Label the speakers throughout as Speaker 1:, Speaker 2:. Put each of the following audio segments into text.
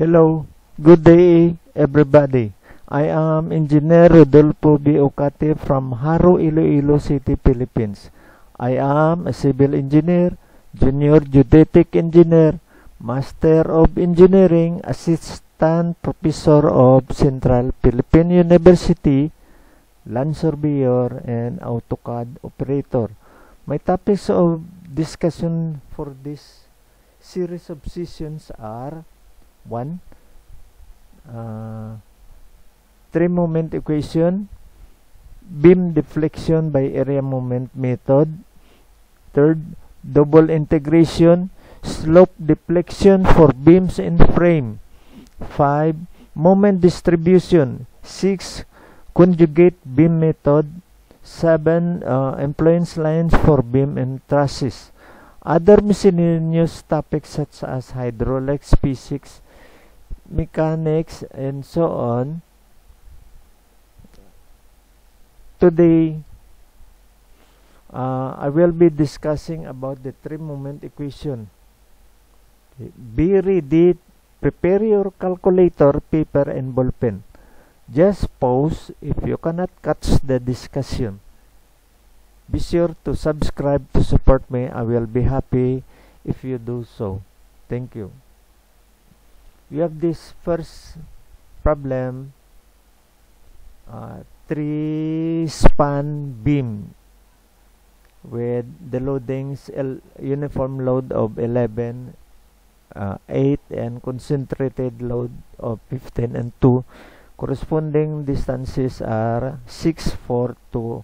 Speaker 1: Hello, good day everybody. I am Engineer Rodolfo B. Ocate from Haro, Iloilo City, Philippines. I am a civil engineer, junior geodetic engineer, master of engineering, assistant professor of Central Philippine University, land surveyor, and AutoCAD operator. My topics of discussion for this series of sessions are 1. Three-moment equation, beam deflection by area moment method. Third, double integration, slope deflection for beams in frame. 5. Moment distribution. 6. Conjugate beam method. 7. Influence lines for beam and trusses. Other miscellaneous topics such as hydraulics, physics, mechanics, and so on. Today, I will be discussing about the three-moment equation. Okay. Be ready. Prepare your calculator, paper, and ball pen. Just pause if you cannot catch the discussion. Be sure to subscribe to support me. I will be happy if you do so. Thank you. We have this first problem, three-span beam with the loadings uniform load of 11, 8, and concentrated load of 15 and 2. Corresponding distances are 6, 4, 2,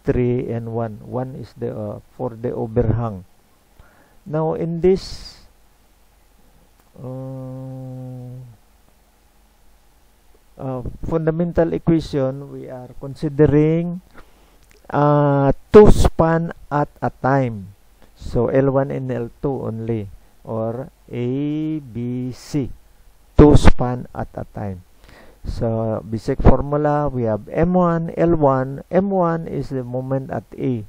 Speaker 1: 3, and 1. 1 is the for the overhang. Now in this fundamental equation, we are considering two span at a time. So L1 and L2 only, or A, B, C. Two span at a time. So basic formula, we have M1, L1. M1 is the moment at A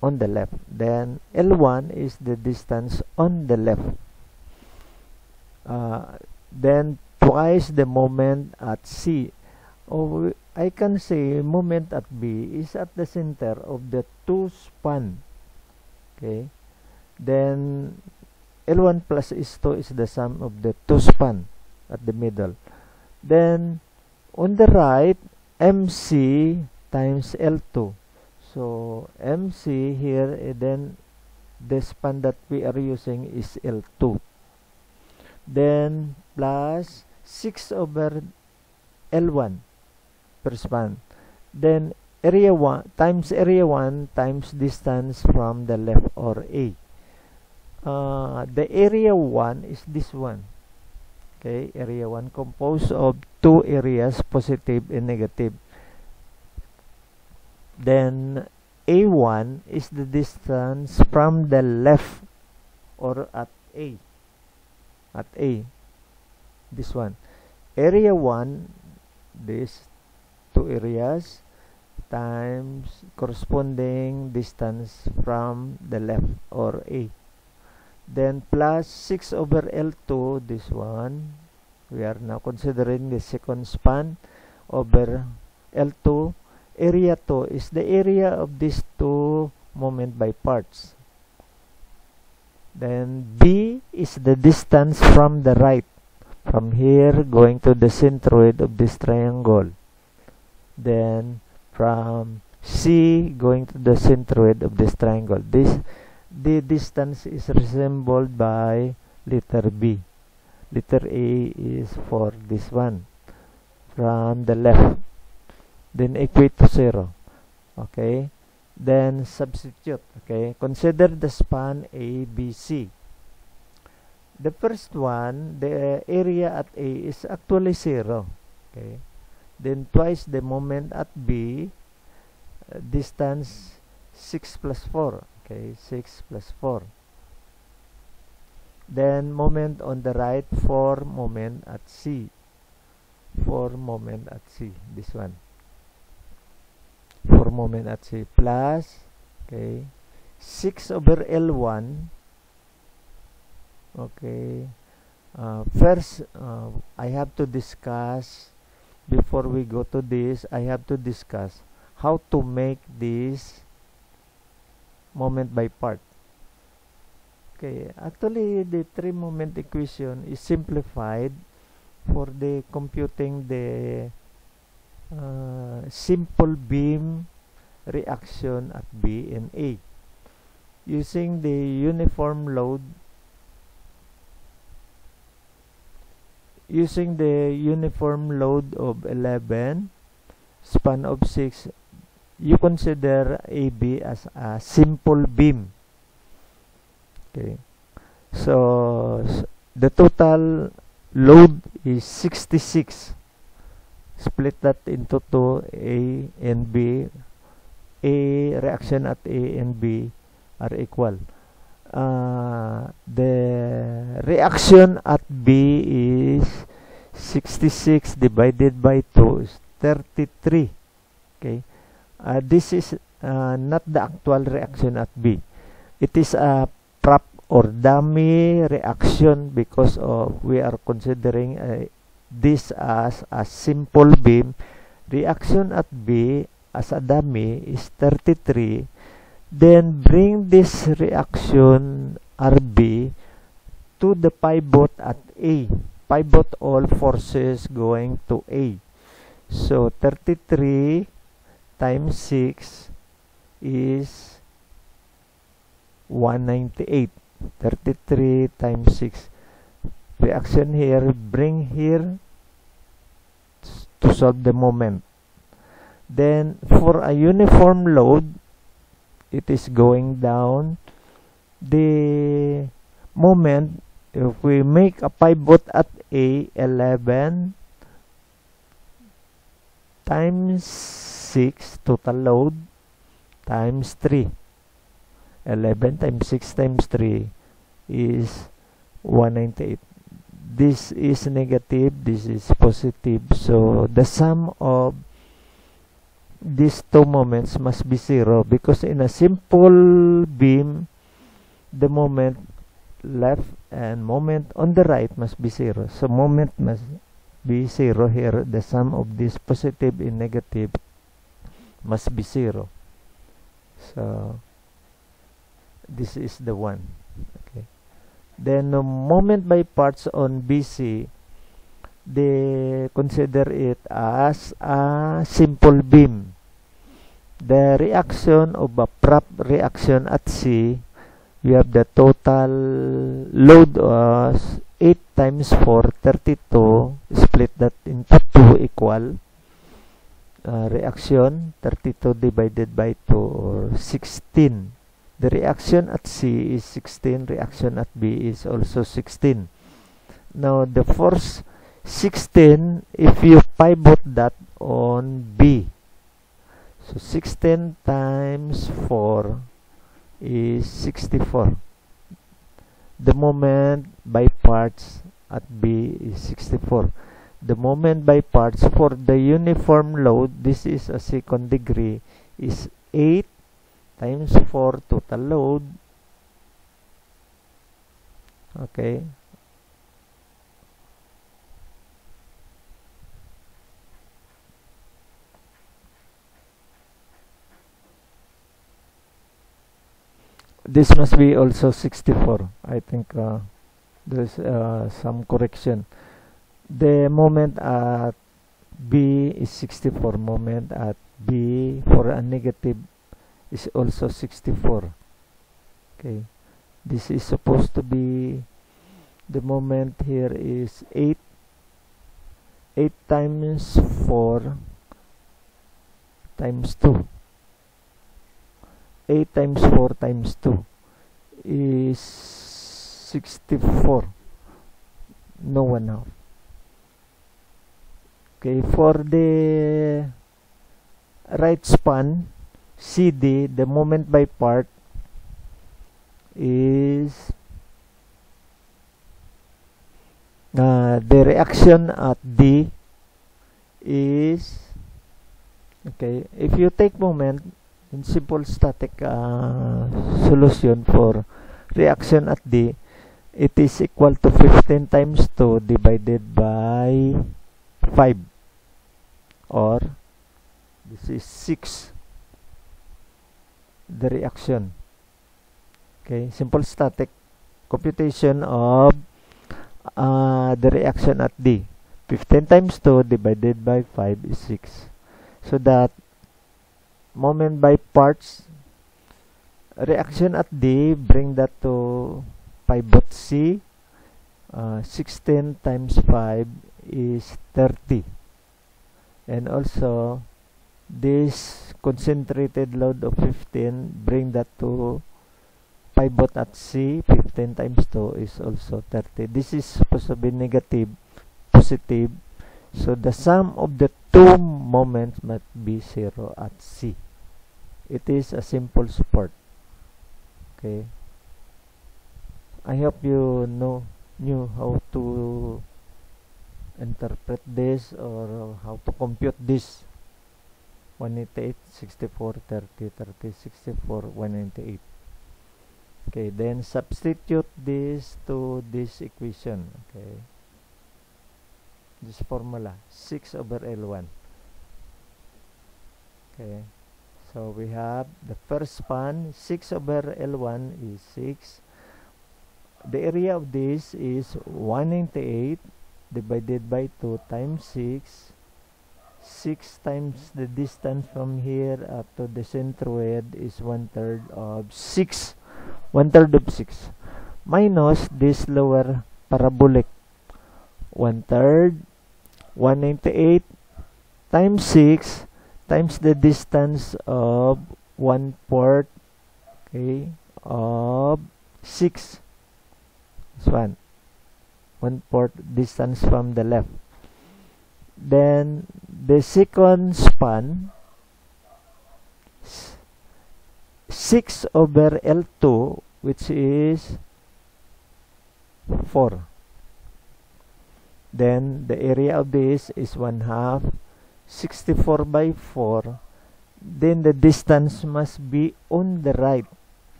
Speaker 1: on the left. Then L1 is the distance on the left. Then twice the moment at C. Or I can say moment at B is at the center of the two span. Okay. Then L1 plus S2 is the sum of the two span at the middle. Then on the right, MC times L2. So MC here, then the span that we are using is L2. Then plus 6 over L1 per span. Then area 1 times distance from the left, or A. The area 1 is this one. Okay, area 1 composed of two areas, positive and negative. Then A1 is the distance from the left, or at A. At A, this one. Area 1, these two areas, times corresponding distance from the left, or A. Then plus 6 over L2, this one. We are now considering the second span over L2. Area 2 is the area of these two moment by parts. Then B is the distance from the right, from here going to the centroid of this triangle. Then from C going to the centroid of this triangle. The distance is resembled by letter B. Letter A is for this one, from the left. Then equate to 0. Okay. Then substitute. Okay. Consider the span ABC. The first one, the area at A is actually 0. Okay. Then twice the moment at B, distance 6 plus 4. Okay, 6 plus 4. Then moment on the right, 4 moment at C. 4 moment at C, this one. 4 moment at C plus, okay, 6 over L1, okay, First, I have to discuss, before we go to this, I have to discuss how to make this moment by part. Okay, actually the three moment equation is simplified for the computing the simple beam reaction at B and A using the uniform load of 11, span of 6. You consider AB as a simple beam. Okay, so the total load is 66. Split that into 2, A and B. A reaction at A and B are equal. The reaction at B is 66 divided by 2 is 33. Okay, this is not the actual reaction at B. It is a prop or dummy reaction because of we are considering this as a simple beam. Reaction at B as a dummy is 33. Then bring this reaction RB to the pivot at A. Pivot all forces going to A. So 33 times 6 is 198. 33 times 6. Reaction here, bring here to solve the moment. Then for a uniform load, it is going down. The moment, if we make a pivot at A, 11 times 6 total load times 3. 11 times 6 times 3 is 198. This is negative, this is positive. So the sum of these two moments must be 0 because in a simple beam, the moment left and moment on the right must be 0. So moment must be 0 here. The sum of this positive and negative must be 0. So this is the one. Okay. Then moment by parts on BC, they consider it as a simple beam. The reaction of a prop reaction at C, we have the total load as 8 times 4, 32. Split that into 2 equal. Reaction 32 divided by 2 or 16. The reaction at C is 16. Reaction at B is also 16. Now the force 16, if you pivot that on B, so 16 times 4 is 64. The moment by parts at B is 64. The moment by parts for the uniform load, this is a second degree, is 8 times 4 total load. Okay. This must be also 64. I think there's some correction. The moment at B is 64. Moment at B for a negative is also 64. Okay. This is supposed to be, the moment here is 8. 8 times 4 times 2. 8 times 4 times 2 is 64. No 1/2. Okay, for the right span CD, the moment by part is the reaction at D is, okay, if you take moment in simple static solution for reaction at D, it is equal to 15 times 2 divided by 5, or this is 6, the reaction. Okay, simple static computation of the reaction at D. 15 times 2 divided by 5 is 6. So that moment by parts reaction at D, bring that to pivot C. 16 times 5 is 30. And also this concentrated load of 15, bring that to pivot at C. 15 times 2 is also 30. This is supposed to be negative, positive. So the sum of the two moments must be 0 at C. It is a simple support. Okay. I hope you knew how to interpret this or how to compute this. 188, 64, 30, 30, 64, 198. Okay, then substitute this to this equation. Okay, this formula 6 over L1. Okay, so we have the first span, 6 over L1 is 6. The area of this is 198 divided by 2 times 6. 6 times the distance from here up to the centroid is 1/3 of 6. 1/3 of 6 minus this lower parabolic 1/3, 198 times 6 times the distance of 1/4, okay, of 6. This one, 1/4 distance from the left. Then the second span, 6 over L2, which is 4. Then the area of this is 1/2, 64 by 4. Then the distance must be on the right.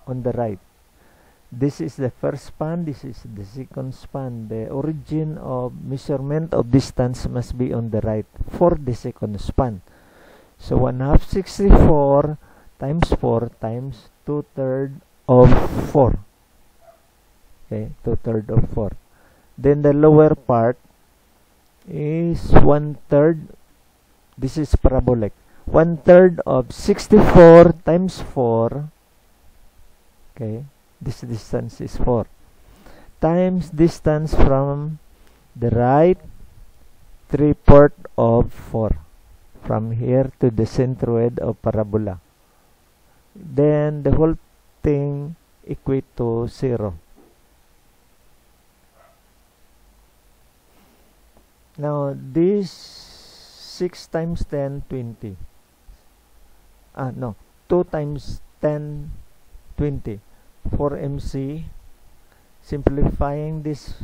Speaker 1: On the right. This is the first span, this is the second span. The origin of measurement of distance must be on the right for the second span. So 1/2 64 times 4 times 2/3 of 4. Okay, 2/3 of 4. Then the lower part is 1/3. This is parabolic. 1/3 of 64 times 4. Okay, this distance is 4. Times distance from the right, 3/4 of 4. From here to the centroid of parabola. Then the whole thing equate to 0. Now this 6 times 10, 20. 2 times 10, 20. 4 MC. Simplifying this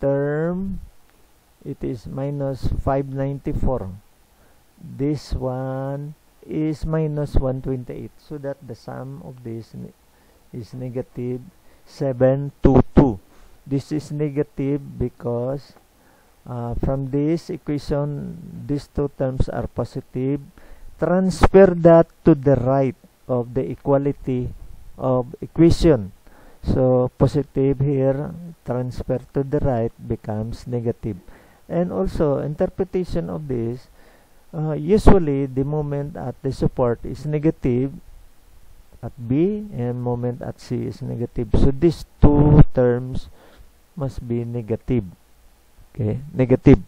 Speaker 1: term, it is minus 594. This one is minus 128. So that the sum of this is negative 722. This is negative because from this equation, these two terms are positive. Transfer that to the right of the equality of equation. So positive here, transfer to the right becomes negative. And also interpretation of this, usually the moment at the support is negative at B and moment at C is negative. So these two terms must be negative. Okay, negative.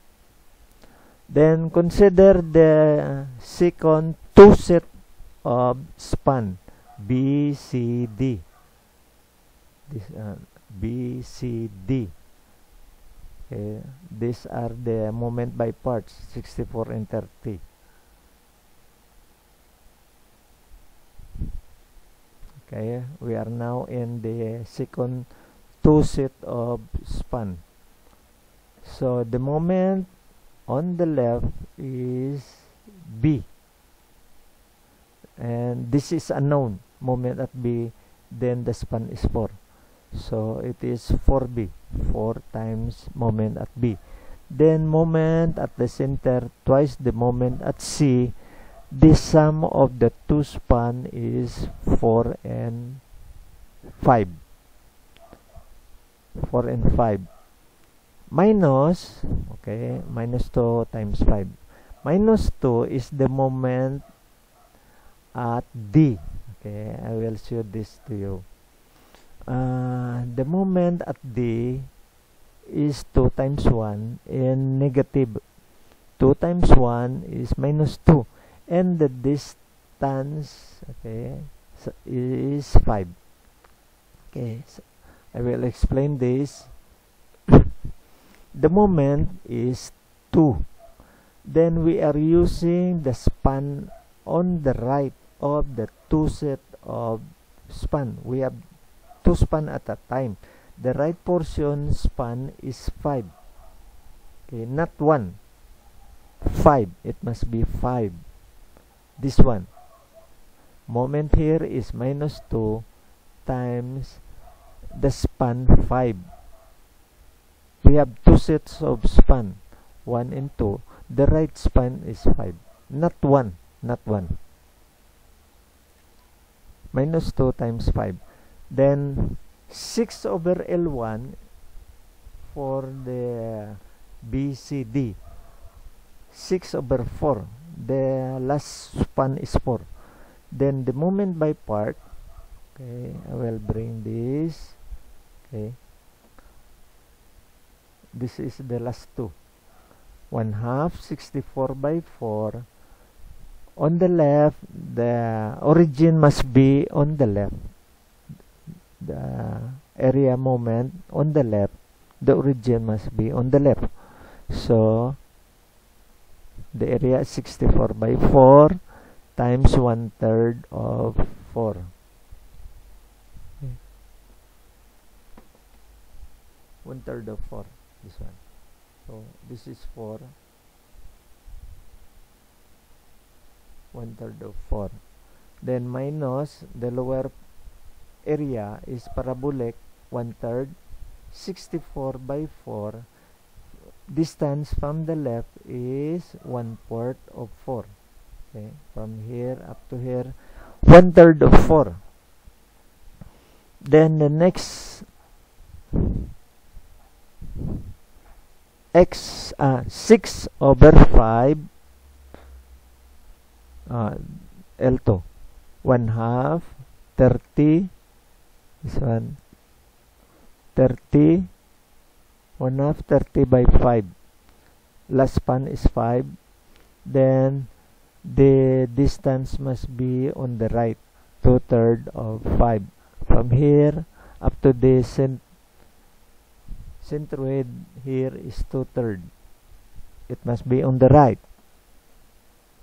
Speaker 1: Then consider the second two set of span B, C, D. This B, C, D. Okay, these are the moment by parts, 64 and 30. Okay, we are now in the second two set of span. So the moment on the left is B, and this is unknown moment at B. Then the span is 4. So it is 4b, 4 times moment at B. Then moment at the center twice the moment at C. The sum of the two span is 4 and 5. 4 and 5. Minus, okay, minus 2 times 5. Minus 2 is the moment at D. Okay, I will show this to you. The moment at D is 2 times 1 and negative. 2 times 1 is minus 2. And the distance, okay, so is 5. Okay, so I will explain this. The moment is 2. Then we are using the span on the right of the two set of span. We have two span at a time. The right portion span is 5. Okay, not 1. 5. It must be 5. This one. Moment here is minus 2 times the span 5. We have two sets of span, 1 and 2. The right span is 5. Not 1. Not 1. Minus 2 times 5. Then 6 over L1 for the BCD. 6 over 4. The last span is 4. Then the moment by part. Okay, I will bring this. Okay. This is the last two. 1/2 64 by 4. On the left, the origin must be on the left. The area moment on the left, the origin must be on the left. So the area is 64 by 4 times 1/3 of 4. Okay. 1/3 of 4. This one. So this is 4. 1/3 of 4. Then minus the lower area is parabolic 1/3. 64 by 4. Distance from the left is 1/4 of 4. Okay, from here up to here, 1/3 of 4. Then the next x 6 over 5 L2 1/2 30. This one 30 1/2 30 by 5. Last span is 5. Then the distance must be on the right, 2/3 of 5. From here up to the centroid here is 2/3. It must be on the right,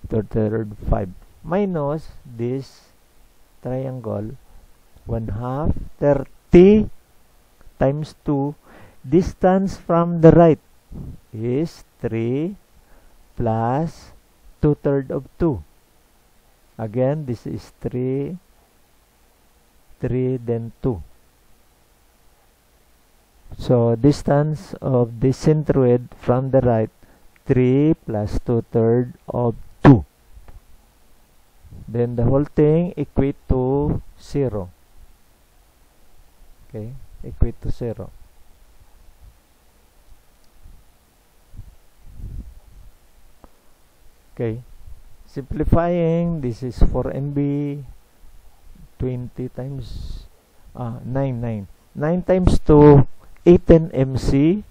Speaker 1: 2/3 5. Minus this triangle 1/2 30 times 2. Distance from the right is 3 plus 2/3 of 2. Again, this is 3, then 2. So distance of the centroid from the right, 3 plus 2/3 of 2. Then the whole thing equate to 0. Okay, equate to 0. Okay, simplifying, this is 4MB, 20 times 9 times 2, 18 MC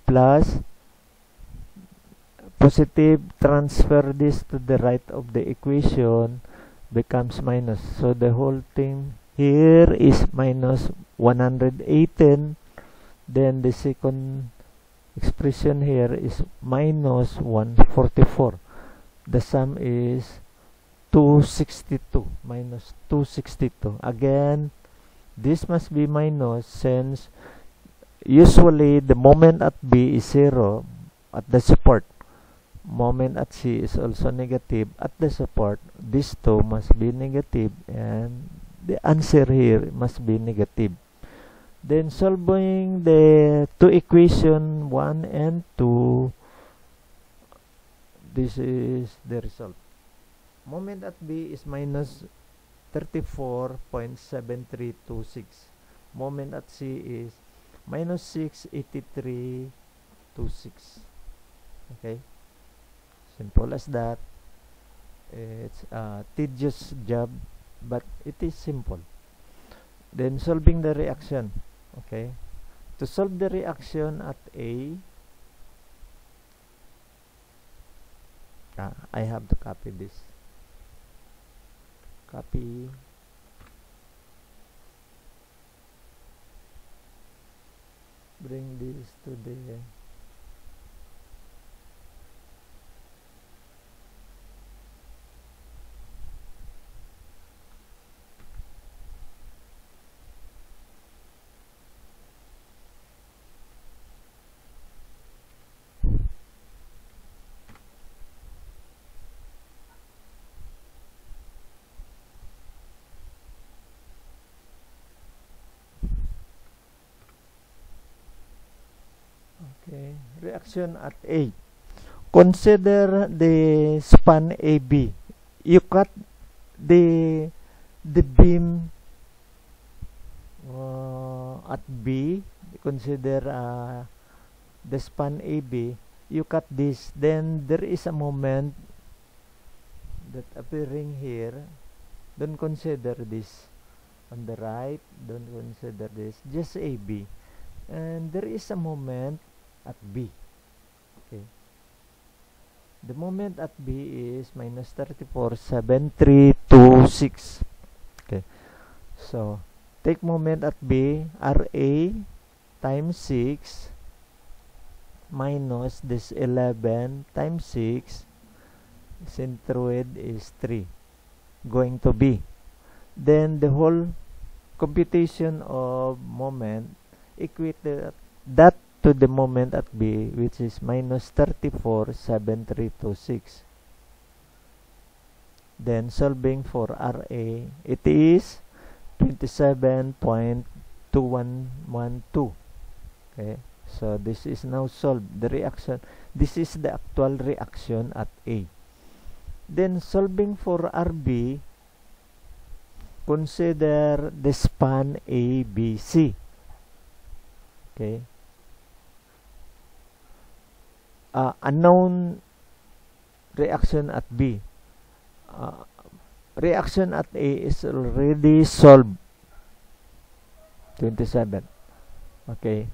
Speaker 1: plus positive, transfer this to the right of the equation, becomes minus. So the whole thing here is minus 118. Then the second expression here is minus 144. The sum is 262, minus 262. Again, this must be minus since usually the moment at B is 0 at the support. Moment at C is also negative at the support. These two must be negative and the answer here must be negative. Then solving the two equation 1 and 2, this is the result. Moment at B is minus 34.7326. Moment at C is minus 68326. Okay, simple as that. It's a tedious job, but it is simple. Then solving the reaction. Okay, to solve the reaction at A, I have to copy this. Copy. Bring this to the reaction at A. Consider the span AB. You cut the beam at B. Consider the span AB. You cut this. Then there is a moment that appearing here. Don't consider this on the right. Don't consider this. Just AB. And there is a moment at B. Okay. The moment at B is minus 34.7326. Okay. So, take moment at B, RA times 6 minus this 11 times 6 centroid is 3 going to B. Then the whole computation of moment equate that to the moment at B, which is minus 34.7326. Then solving for RA, it is 27.2112. Okay, so this is now solved. The reaction, this is the actual reaction at A. Then solving for RB, consider the span ABC. Okay, unknown reaction at B. Reaction at A is already solved. 27. Okay,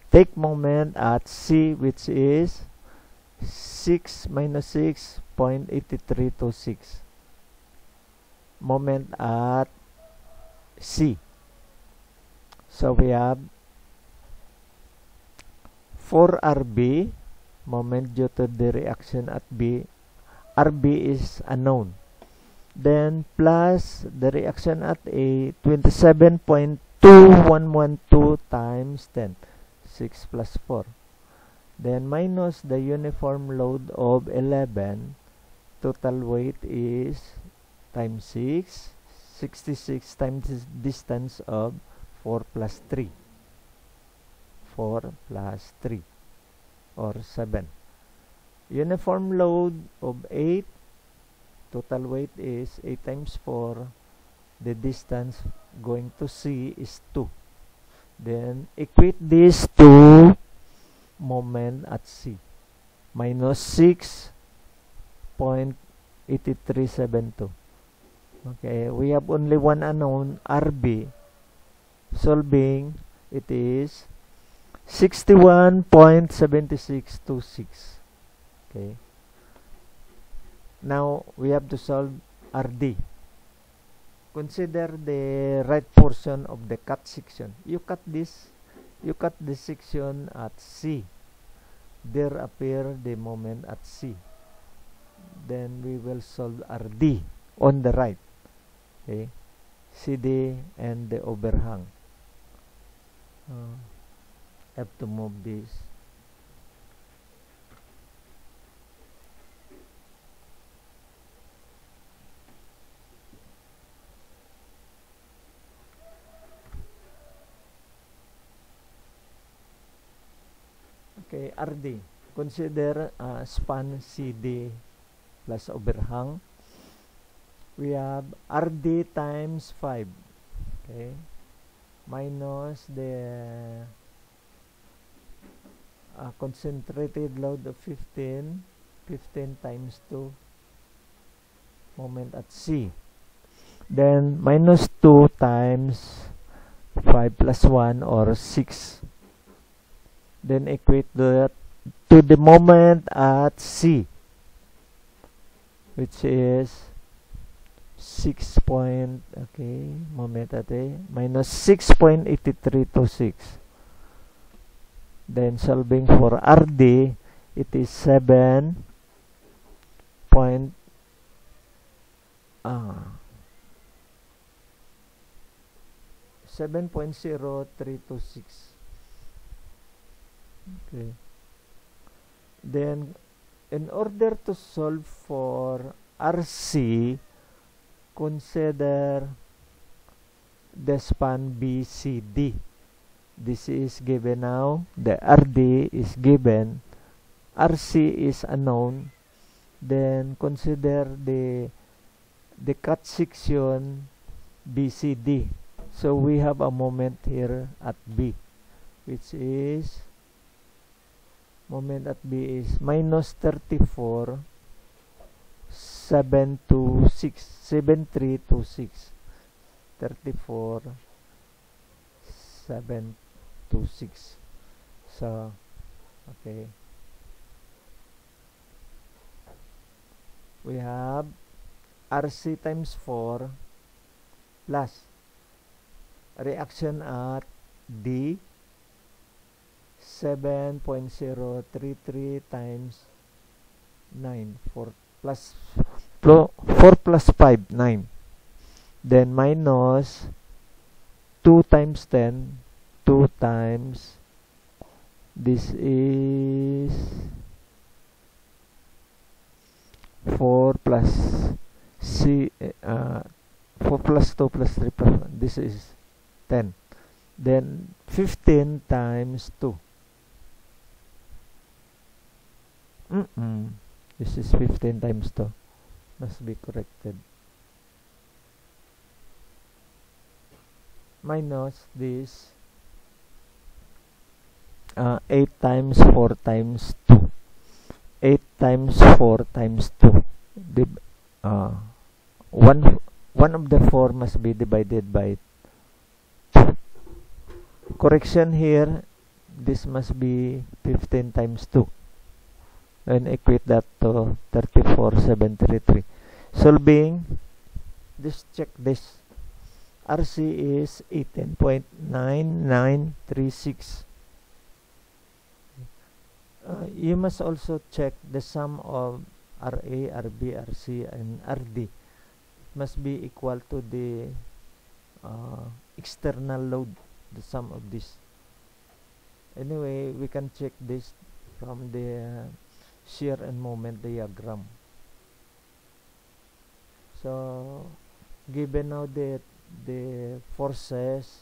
Speaker 1: take moment at C, which is 6 minus 6.8326. Moment at C. So we have 4 RB, moment due to the reaction at B. RB is unknown. Then plus the reaction at A, 27.2112 times 10. 6 plus 4. Then minus the uniform load of 11. Total weight is times 6. 66 times distance of 4 plus 3. 4 plus 3 or 7. Uniform load of 8. Total weight is 8 times 4. The distance going to C is 2. Then equate this to moment at C. Minus 6.8372. Okay, we have only one unknown, RB. Solving, it is 61.7626. Okay. Now we have to solve RD. Consider the right portion of the cut section. You cut this section at C. There appear the moment at C. Then we will solve RD on the right. Okay, CD and the overhang. Have to move this. Okay, RD. Consider span CD plus overhang. We have RD times 5. Okay. Minus the concentrated load of 15 times 2 moment at C. Then minus 2 times 5 plus 1 or 6. Then equate that to the moment at C, which is 6 point, okay, moment at A, minus 6.8326. Then solving for RD, it is 7.0326. Okay. Then in order to solve for RC, consider the span BCD. This is given now. The RD is given. RC is unknown. Then consider the cut section BCD. So we have a moment here at B, which is moment at B is minus 34 7326 34 726. So okay, we have RC times 4 plus reaction at D 7.033 times 9, 4 plus 5, 9. Then minus 2 times 10, 2 times, this is 4 plus 4 plus 2 plus 3 plus 1, this is 10. Then 15 times 2. This is 15 times 2. Must be corrected. Minus this 8 times 4 times 2. 8 times 4 times 2. One of the 4 must be divided by 2. Correction here, this must be 15 times 2. And equate that to 34,733. Solving, just check this. RC is 18.9936. You must also check the sum of RA, RB, RC, and RD. It must be equal to the external load, the sum of this. Anyway, we can check this from the shear and moment diagram. So given now the forces,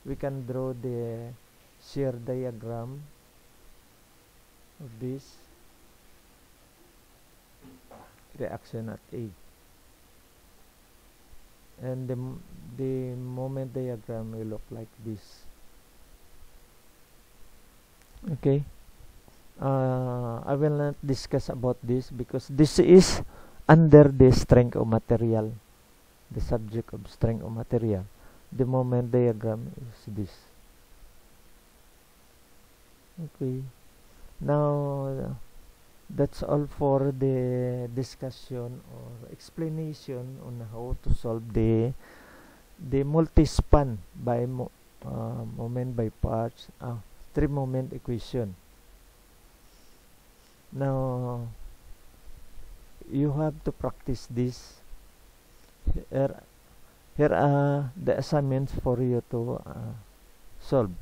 Speaker 1: we can draw the shear diagram of this reaction at A, and the moment diagram will look like this. Okay. I will not discuss about this because this is under the strength of material, the subject of strength of material. The moment diagram is this. Okay, now that's all for the discussion or explanation on how to solve the multi-span by moment by parts, 3-moment equation. Now you have to practice this. Here are the assignments for you to solve.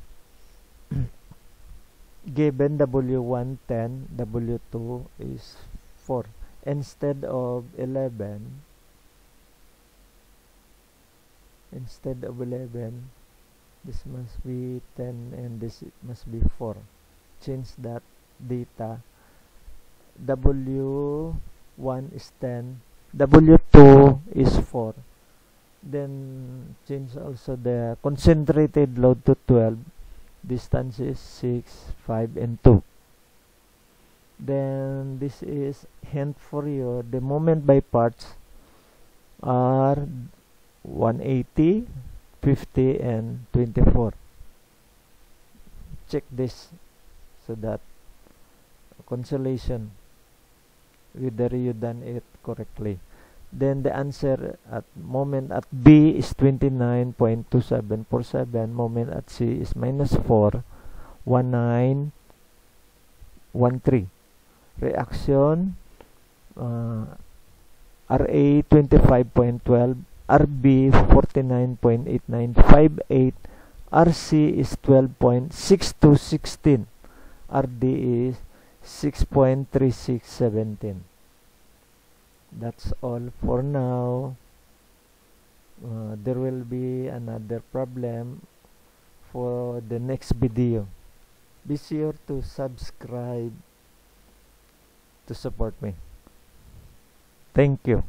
Speaker 1: Given W1 10, W2 is 4. Instead of 11, this must be 10 and this must be 4. Change that data. W1 is 10, W2 is 4. Then change also the concentrated load to 12. Distance is 6, 5, and 2. Then this is hint for you. The moment by parts are 180, 50, and 24. Check this so that consolation whether you done it correctly. Then the answer at moment at B is 29.2747. Moment at C is minus 4, 1913. Reaction RA 25.12, RB 49.8958, RC is 12.6216, RD is 6.3617. That's all for now. There will be another problem for the next video. Be sure to subscribe to support me. Thank you.